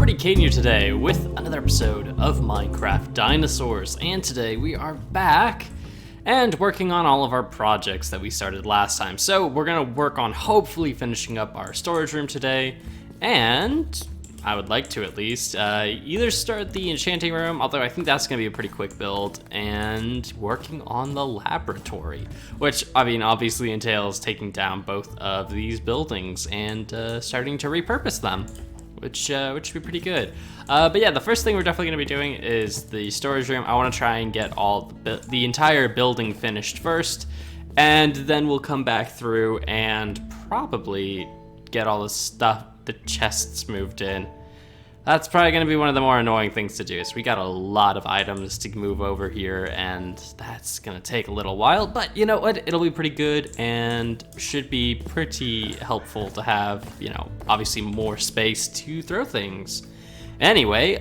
everybody, Caden here today with another episode of Minecraft Dinosaurs, and today we are back and working on all of our projects that we started last time. So we're gonna work on hopefully finishing up our storage room today, and I would like to at least either start the enchanting room, although I think that's gonna be a pretty quick build, and working on the laboratory, which I mean obviously entails taking down both of these buildings and starting to repurpose them. Which should be pretty good. But yeah, the first thing we're definitely gonna be doing is the storage room. I wanna try and get all the entire building finished first, and then we'll come back through and probably get all the stuff, the chests moved in. That's probably gonna be one of the more annoying things to do, is we got a lot of items to move over here, and that's gonna take a little while, but you know what, it'll be pretty good and should be pretty helpful to have, you know, obviously more space to throw things. Anyway,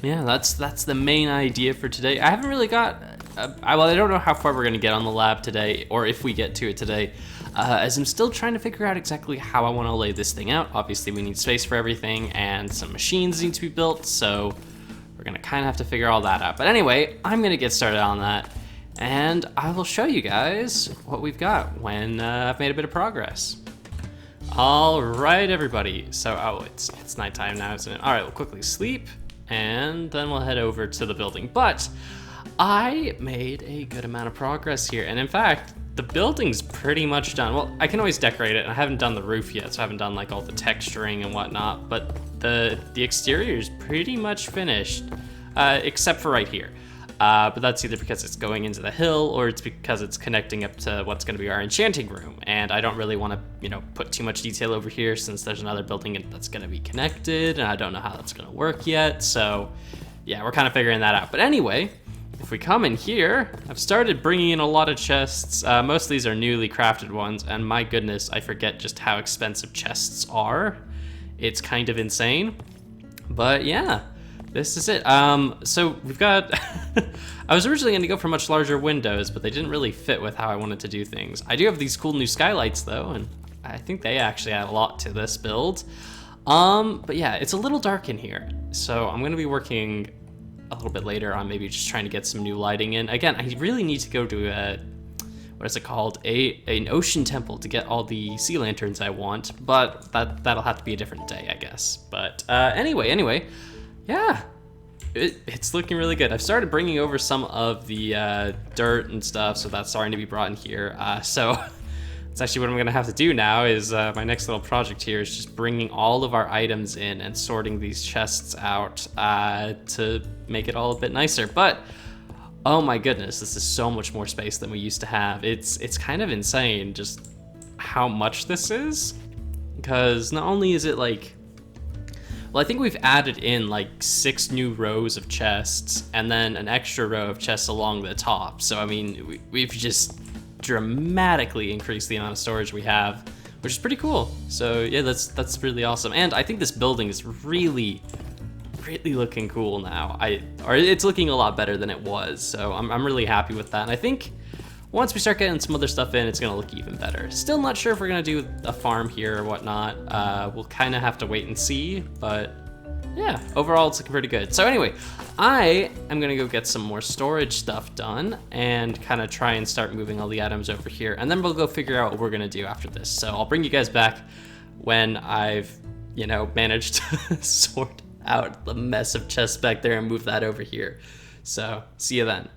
yeah, that's the main idea for today. I haven't really got, well, I don't know how far we're gonna get on the lab today, or if we get to it today, as I'm still trying to figure out exactly how I want to lay this thing out. Obviously we need space for everything and some machines need to be built, so we're gonna kind of have to figure all that out. But anyway, I'm gonna get started on that, and I will show you guys what we've got when I've made a bit of progress. All right, everybody. So, oh, it's nighttime now, isn't it? All right, we'll quickly sleep, and then we'll head over to the building. But I made a good amount of progress here, and in fact, the building's pretty much done. Well, I can always decorate it, and I haven't done the roof yet, so I haven't done like all the texturing and whatnot, but the exterior is pretty much finished, except for right here. But that's either because it's going into the hill, or it's because it's connecting up to what's gonna be our enchanting room, and I don't really wanna, you know, put too much detail over here since there's another building that's gonna be connected, and I don't know how that's gonna work yet, so yeah, we're kind of figuring that out. But anyway, if we come in here, I've started bringing in a lot of chests. Most of these are newly crafted ones, and my goodness, I forget just how expensive chests are. It's kind of insane, but yeah, this is it. So we've got, I was originally gonna go for much larger windows, but they didn't really fit with how I wanted to do things. I do have these cool new skylights though, and I think they actually add a lot to this build. But yeah, it's a little dark in here, so I'm gonna be working a little bit later on maybe just trying to get some new lighting in. Again, I really need to go to a, what is it called? An ocean temple to get all the sea lanterns I want, but that'll have to be a different day, I guess. But anyway, yeah, it's looking really good. I've started bringing over some of the dirt and stuff, so that's starting to be brought in here. So that's actually what I'm gonna have to do now, is my next little project here is just bringing all of our items in and sorting these chests out to make it all a bit nicer. But oh my goodness, this is so much more space than we used to have. It's kind of insane just how much this is, because not only is it like, well, I think we've added in like 6 new rows of chests and then an extra row of chests along the top. So I mean, we've just dramatically increased the amount of storage we have, which is pretty cool. So yeah, that's really awesome. And I think this building is really looking cool now. Or it's looking a lot better than it was. So I'm really happy with that. And I think once we start getting some other stuff in, it's gonna look even better. Still not sure if we're gonna do a farm here or whatnot. We'll kind of have to wait and see, but yeah, overall it's looking pretty good. So anyway, I am gonna go get some more storage stuff done and kind of try and start moving all the items over here, and then we'll go figure out what we're gonna do after this. So I'll bring you guys back when I've, you know, managed to sort out the mess of chests back there and move that over here. So see you then.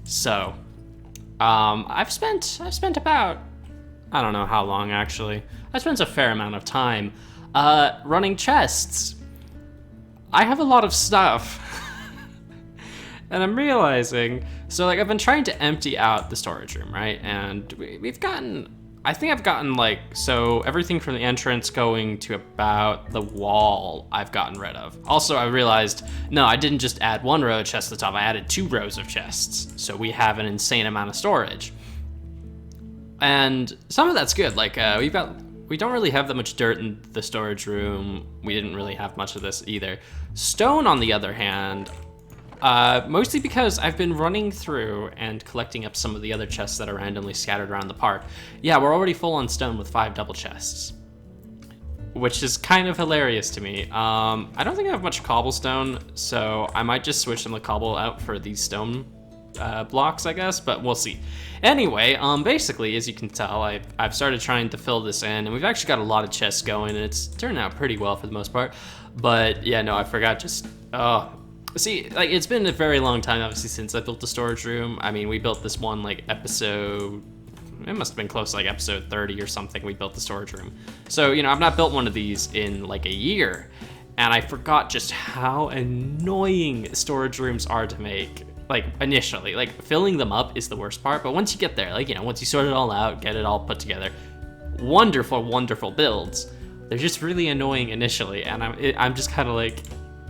So I've spent about, I don't know how long actually. I spent a fair amount of time running chests. I have a lot of stuff. And I'm realizing, so like I've been trying to empty out the storage room, right? And we've gotten, I think I've gotten like, so everything from the entrance going to about the wall I've gotten rid of. Also, I realized, no, I didn't just add 1 row of chests at the top, I added 2 rows of chests. So we have an insane amount of storage. And some of that's good, like we don't really have that much dirt in the storage room. We didn't really have much of this either. Stone, on the other hand, mostly because I've been running through and collecting up some of the other chests that are randomly scattered around the park. Yeah, we're already full on stone with 5 double chests. which is kind of hilarious to me. I don't think I have much cobblestone, so I might just switch some of the cobble out for these stone blocks, I guess, but we'll see. Anyway, basically, as you can tell, I've started trying to fill this in, and we've actually got a lot of chests going, and it's turned out pretty well for the most part. But yeah, no, I forgot just, see, like, it's been a very long time, obviously, since I built the storage room. I mean, we built this one, like, episode, it must have been close to, like, episode 30 or something, we built the storage room. So, you know, I've not built one of these in, like, a year, and I forgot just how annoying storage rooms are to make. Like, initially, like, filling them up is the worst part, but once you get there, like, you know, once you sort it all out, get it all put together, wonderful, wonderful builds. They're just really annoying initially, and I'm just kind of like,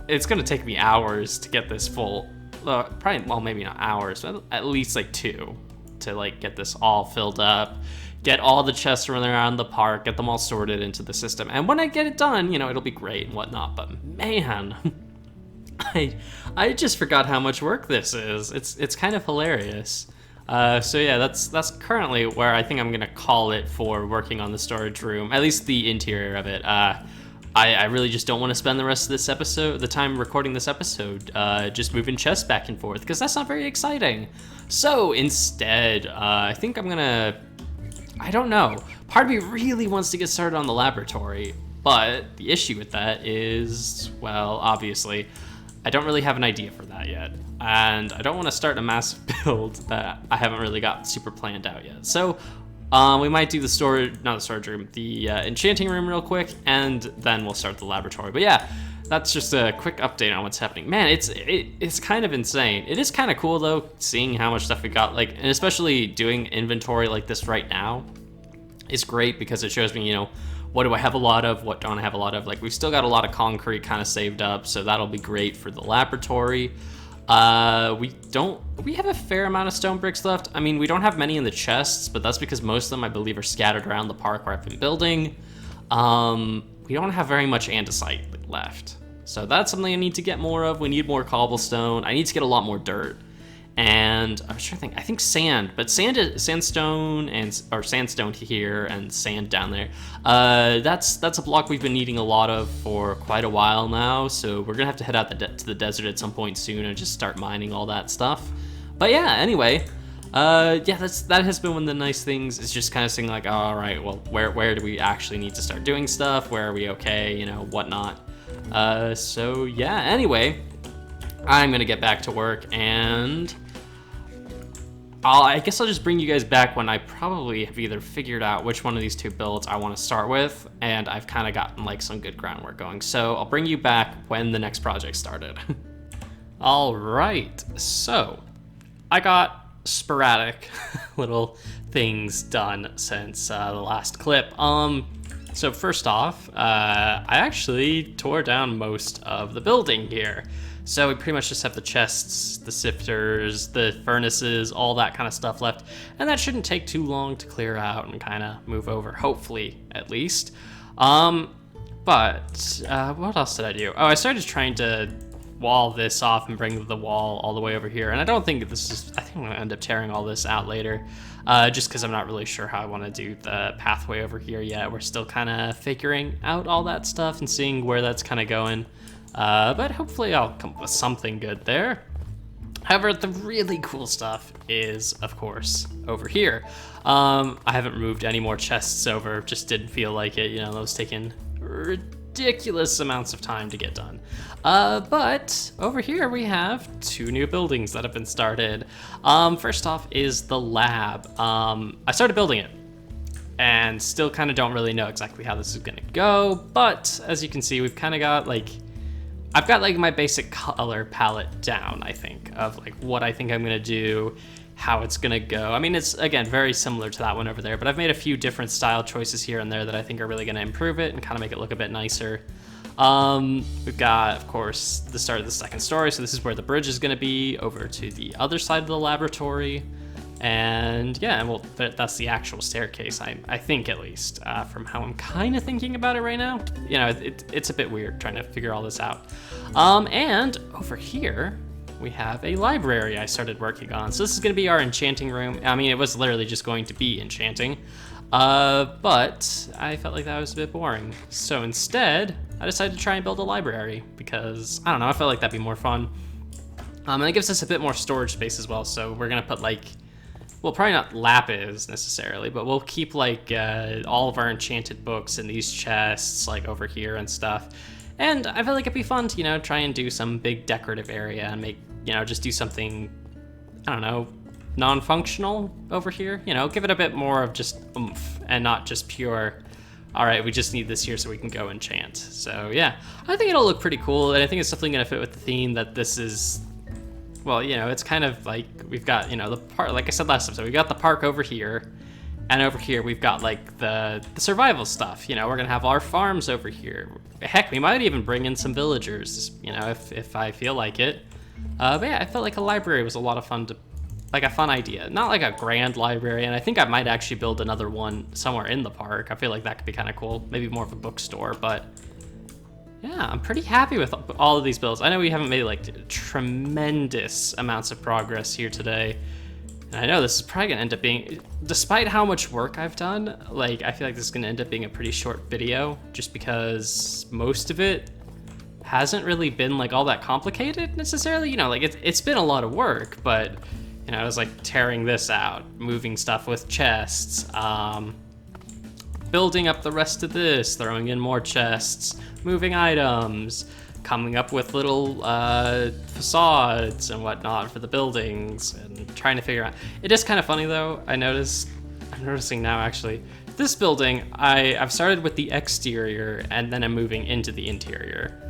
it's gonna take me hours to get this full. Probably, well, maybe not hours, but at least like 2 to like get this all filled up, get all the chests running around the park, get them all sorted into the system. And when I get it done, you know, it'll be great and whatnot. But man, I just forgot how much work this is. It's kind of hilarious. So yeah, that's currently where I think I'm gonna call it for working on the storage room, at least the interior of it. I really just don't want to spend the rest of this episode, the time recording this episode, just moving chests back and forth, because that's not very exciting. So instead, I think I'm gonna, I don't know, part of me really wants to get started on the laboratory, but the issue with that is, well, obviously, I don't really have an idea for that yet, and I don't want to start a massive build that I haven't really got super planned out yet. So we might do the storage, not the storage room, the enchanting room real quick, and then we'll start the laboratory. But yeah, that's just a quick update on what's happening. Man, it's kind of insane. It is kind of cool though, seeing how much stuff we got, like, and especially doing inventory like this right now is great because it shows me, you know, what do I have a lot of, what don't I have a lot of. Like, we've still got a lot of concrete kind of saved up, so that'll be great for the laboratory. We have a fair amount of stone bricks left. I mean, we don't have many in the chests, but that's because most of them, I believe, are scattered around the park where I've been building. We don't have very much andesite left, so that's something I need to get more of. We need more cobblestone. I need to get a lot more dirt. And I'm trying to think, I think sand, but sandstone or sandstone here and sand down there. That's a block we've been needing a lot of for quite a while now. So we're gonna have to head out to the desert at some point soon and just start mining all that stuff. But yeah, anyway, yeah, that has been one of the nice things. Is just kind of seeing like, all right, well, where do we actually need to start doing stuff? Where are we okay? You know, whatnot. So yeah, anyway, I'm gonna get back to work, and I guess I'll just bring you guys back when I probably have either figured out which one of these 2 builds I want to start with, and I've kind of gotten like some good groundwork going. So I'll bring you back when the next project started. All right, so I got sporadic little things done since the last clip. So first off, I actually tore down most of the building here. So we pretty much just have the chests, the sifters, the furnaces, all that kind of stuff left. And that shouldn't take too long to clear out and kind of move over, hopefully, at least. But what else did I do? Oh, I started trying to wall this off and bring the wall all the way over here. And I don't think this is, I think I'm gonna end up tearing all this out later. Just because I'm not really sure how I want to do the pathway over here yet. We're still kind of figuring out all that stuff and seeing where that's kind of going. But hopefully I'll come up with something good there. However, the really cool stuff is, of course, over here. I haven't moved any more chests over, just didn't feel like it. You know, that was taking ridiculous amounts of time to get done. But over here we have 2 new buildings that have been started. First off is the lab. I started building it and still kind of don't really know exactly how this is gonna go, but as you can see, we've kind of got like, I've got like my basic color palette down, I think, of like what I think I'm gonna do, how it's gonna go. I mean, it's, again, very similar to that one over there, but I've made a few different style choices here and there that I think are really gonna improve it and kind of make it look a bit nicer. We've got, of course, the start of the second story, so this is where the bridge is gonna be over to the other side of the laboratory. And yeah, well, that's the actual staircase, I think, at least, from how I'm kind of thinking about it right now. You know, it's a bit weird trying to figure all this out. And over here, we have a library I started working on. So this is going to be our enchanting room. I mean, it was literally just going to be enchanting. But I felt like that was a bit boring. So instead, I decided to try and build a library because, I don't know, I felt like that'd be more fun. And it gives us a bit more storage space as well, so we're gonna put like, well, probably not lapis necessarily, but we'll keep like all of our enchanted books in these chests like over here and stuff. And I feel like it'd be fun to, you know, try and do some big decorative area and make, you know, just do something, I don't know, non-functional over here. You know, give it a bit more of just oomph and not just pure, all right, we just need this here so we can go enchant. So yeah, I think it'll look pretty cool, and I think it's definitely gonna fit with the theme that this is. Well, you know, it's kind of like we've got, you know, the park, like I said last episode, we got the park over here, and over here we've got like the survival stuff. You know, we're gonna have our farms over here. Heck, we might even bring in some villagers, you know, if I feel like it. But yeah, I felt like a library was a lot of fun to, like a fun idea. Not like a grand library, and I think I might actually build another one somewhere in the park. I feel like that could be kind of cool. Maybe more of a bookstore, but yeah, I'm pretty happy with all of these builds. I know we haven't made like tremendous amounts of progress here today. And I know this is probably gonna end up being, despite how much work I've done, like I feel like this is gonna end up being a pretty short video just because most of it hasn't really been like all that complicated necessarily. You know, like it's been a lot of work, but you know, it was like tearing this out, moving stuff with chests, building up the rest of this, throwing in more chests, moving items, coming up with little facades and whatnot for the buildings, and trying to figure out. It is kind of funny though, I'm noticing now actually, this building, I've started with the exterior and then I'm moving into the interior.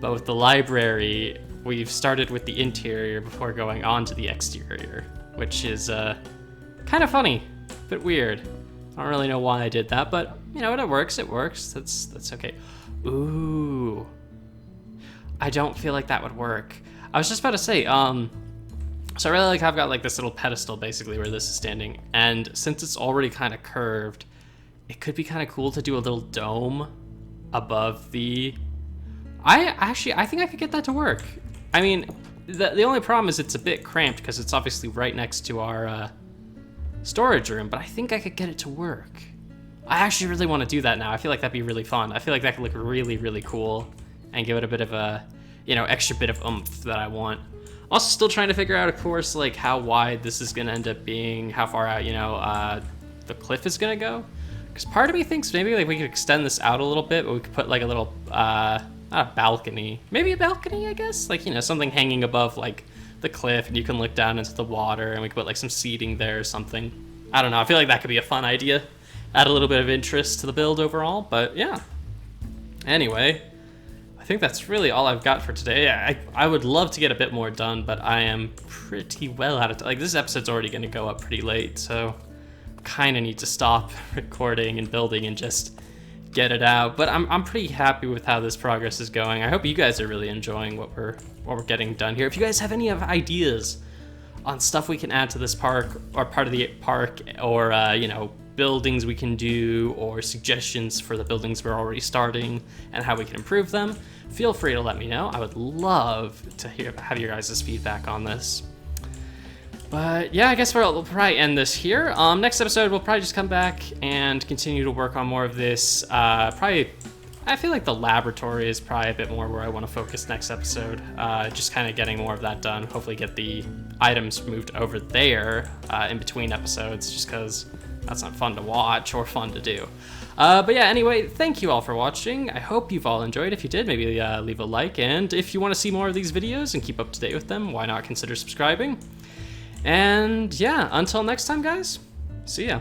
But with the library, we've started with the interior before going on to the exterior, which is kind of funny, but weird. I don't really know why I did that, but you know what, it works, that's okay. Ooh, I don't feel like that would work. I was just about to say, so I really like how I've got like this little pedestal basically where this is standing, and since it's already kind of curved, it could be kind of cool to do a little dome above the, I think I could get that to work. I mean, the only problem is it's a bit cramped because it's obviously right next to our storage room, but I think I could get it to work. I actually really want to do that now. I feel like that'd be really fun. I feel like that could look really, really cool and give it a bit of a, you know, extra bit of oomph that I want. Also still trying to figure out, of course, like how wide this is going to end up being, how far out, you know, the cliff is going to go. Because part of me thinks maybe like we could extend this out a little bit, but we could put like a little, not a balcony, maybe a balcony, I guess? Like, you know, something hanging above like the cliff and you can look down into the water, and we could put like some seating there or something. I don't know, I feel like that could be a fun idea. Add a little bit of interest to the build overall, but yeah. Anyway, I think that's really all I've got for today. I would love to get a bit more done, but I am pretty well out of time. Like, this episode's already gonna go up pretty late, so kind of need to stop recording and building and just get it out. But I'm pretty happy with how this progress is going. I hope you guys are really enjoying what we're getting done here. If you guys have any ideas on stuff we can add to this park, or part of the park, or you know, buildings we can do, or suggestions for the buildings we're already starting and how we can improve them, feel free to let me know. I would love to have your guys' feedback on this. But yeah, I guess we'll probably end this here. Next episode, we'll probably just come back and continue to work on more of this. Probably, I feel like the laboratory is probably a bit more where I want to focus next episode. Just kind of getting more of that done. Hopefully get the items moved over there in between episodes, just because that's not fun to watch or fun to do. But yeah, anyway, thank you all for watching. I hope you've all enjoyed. If you did, maybe leave a like. And if you want to see more of these videos and keep up to date with them, why not consider subscribing? And yeah, until next time, guys, see ya.